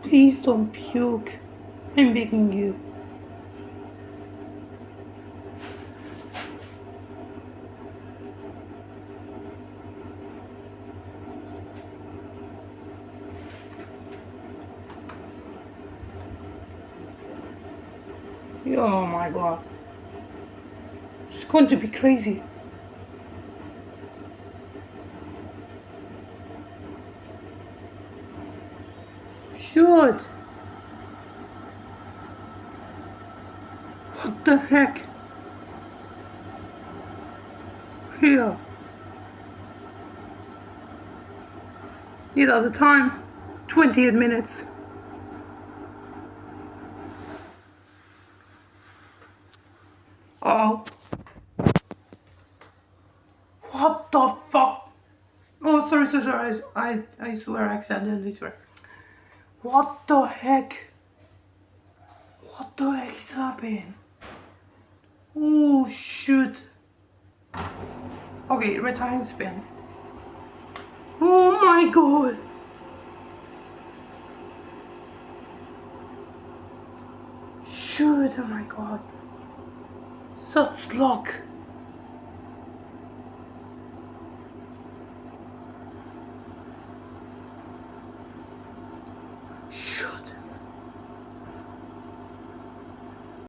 Please don't puke. I'm begging you. Oh my god. It's going to be crazy. Shoot. What the heck? Here. The time, 28 minutes. Oh. What the fuck? Oh, sorry. I swear, I accidentally swear. What the heck? What the heck is happening? Oh, shoot. Okay, retiring spin. Oh my god. Shoot, oh my god. Such luck. Shoot.